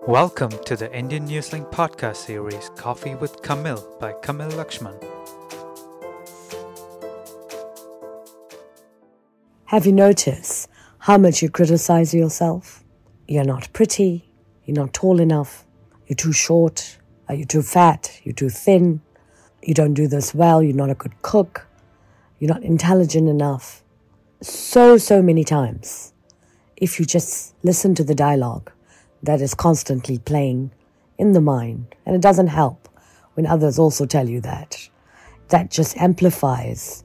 Welcome to the Indian Newslink podcast series Coffee with Kamil by Kamil Lakshman. Have you noticed how much you criticize yourself? You're not pretty, you're not tall enough, you're too short, you're too fat, you're too thin, you don't do this well, you're not a good cook, you're not intelligent enough. So many times, if you just listen to the dialogue that is constantly playing in the mind, and it doesn't help when others also tell you that. That just amplifies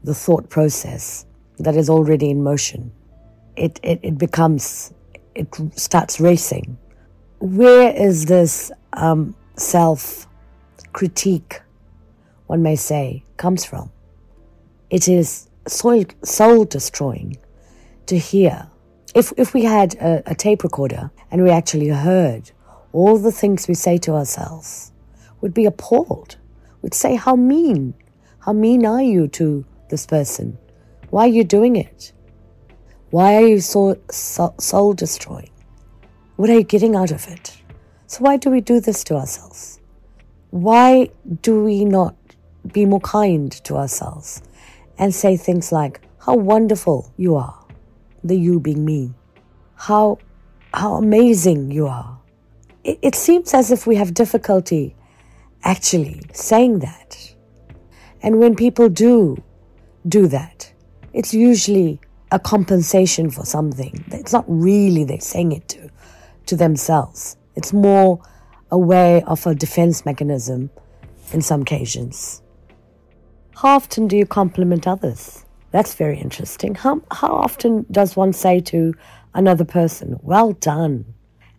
the thought process that is already in motion. It starts racing. Where is this self-critique, one may say, comes from? It is soul-destroying to hear. If we had a tape recorder and we actually heard all the things we say to ourselves, we'd be appalled. We'd say, how mean are you to this person? Why are you doing it? Why are you so soul-destroying? What are you getting out of it? So why do we do this to ourselves? Why do we not be more kind to ourselves and say things like, how wonderful you are? The you being me. How amazing you are. It seems as if we have difficulty actually saying that. And when people do that, it's usually a compensation for something. It's not really they're saying it to themselves. It's more a way of a defense mechanism in some occasions. How often do you compliment others? That's very interesting. How often does one say to another person, well done?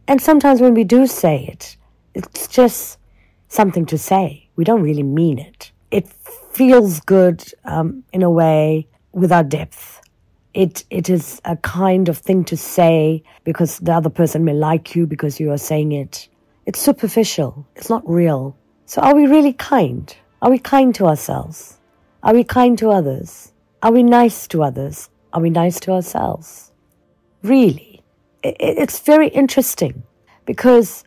And sometimes when we do say it, it's just something to say. We don't really mean it. It feels good in a way without depth. It is a kind of thing to say because the other person may like you because you are saying it. It's superficial. It's not real. So are we really kind? Are we kind to ourselves? Are we kind to others? Are we nice to others? Are we nice to ourselves? Really? It's very interesting because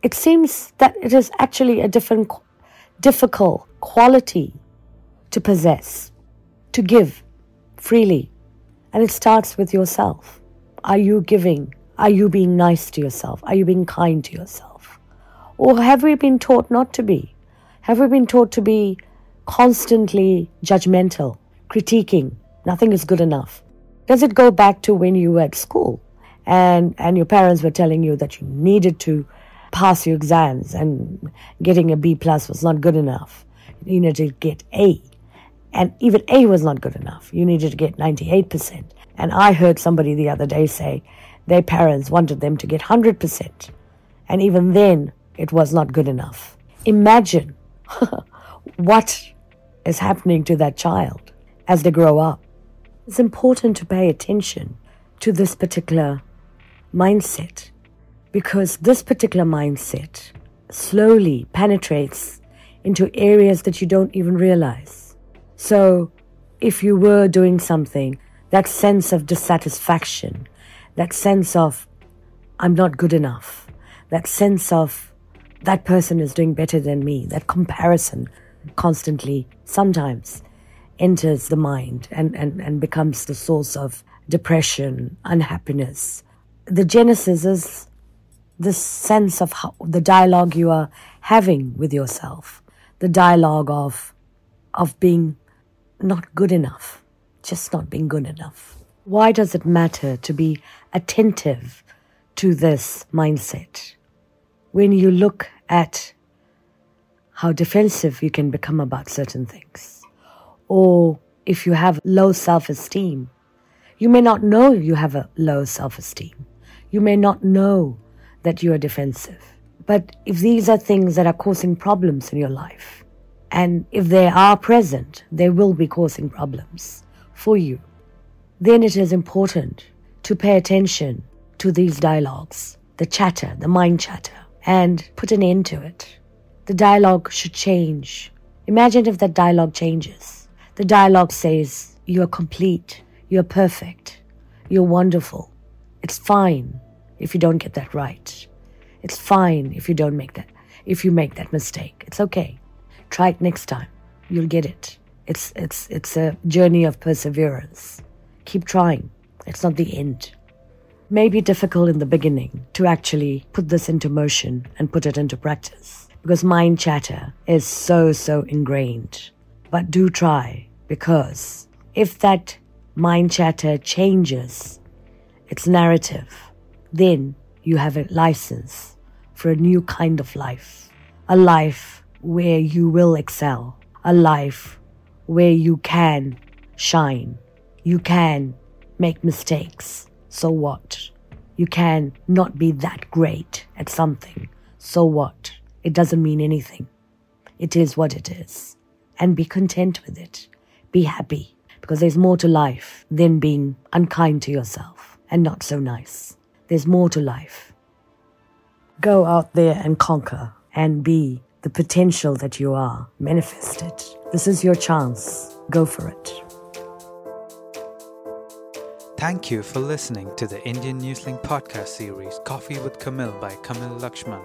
it seems that it is actually a difficult quality to possess, to give freely. And it starts with yourself. Are you giving? Are you being nice to yourself? Are you being kind to yourself? Or have we been taught not to be? Have we been taught to be constantly judgmental? Critiquing, nothing is good enough. Does it go back to when you were at school and your parents were telling you that you needed to pass your exams and getting a B plus was not good enough? You needed to get A, and even A was not good enough. You needed to get 98%. And I heard somebody the other day say their parents wanted them to get 100%, and even then it was not good enough. Imagine what is happening to that child as they grow up. It's important to pay attention to this particular mindset because this particular mindset slowly penetrates into areas that you don't even realize. So if you were doing something, that sense of dissatisfaction, that sense of I'm not good enough, that sense of that person is doing better than me, that comparison constantly sometimes enters the mind and becomes the source of depression, unhappiness. The genesis is this sense of the dialogue you are having with yourself, the dialogue of being not good enough, just not being good enough. Why does it matter to be attentive to this mindset? When you look at how defensive you can become about certain things, or if you have low self-esteem, you may not know you have a low self-esteem. You may not know that you are defensive. But if these are things that are causing problems in your life, and if they are present, they will be causing problems for you, then it is important to pay attention to these dialogues, the chatter, the mind chatter, and put an end to it. The dialogue should change. Imagine if that dialogue changes. The dialogue says, you are complete, you are perfect, you're wonderful. It's fine if you don't get that right. It's fine if you don't make that. If you make that mistake, it's okay. Try it next time. You'll get it. It's a journey of perseverance. Keep trying. It's not the end. Maybe difficult in the beginning to actually put this into motion and put it into practice, because mind chatter is so ingrained. But do try, because if that mind chatter changes its narrative, then you have a license for a new kind of life. A life where you will excel. A life where you can shine. You can make mistakes. So what? You can not be that great at something. So what? It doesn't mean anything. It is what it is. And be content with it. Be happy. Because there's more to life than being unkind to yourself and not so nice. There's more to life. Go out there and conquer and be the potential that you are. Manifest it. This is your chance. Go for it. Thank you for listening to the Indian Newslink podcast series Coffee with Kamil by Kamil Lakshman.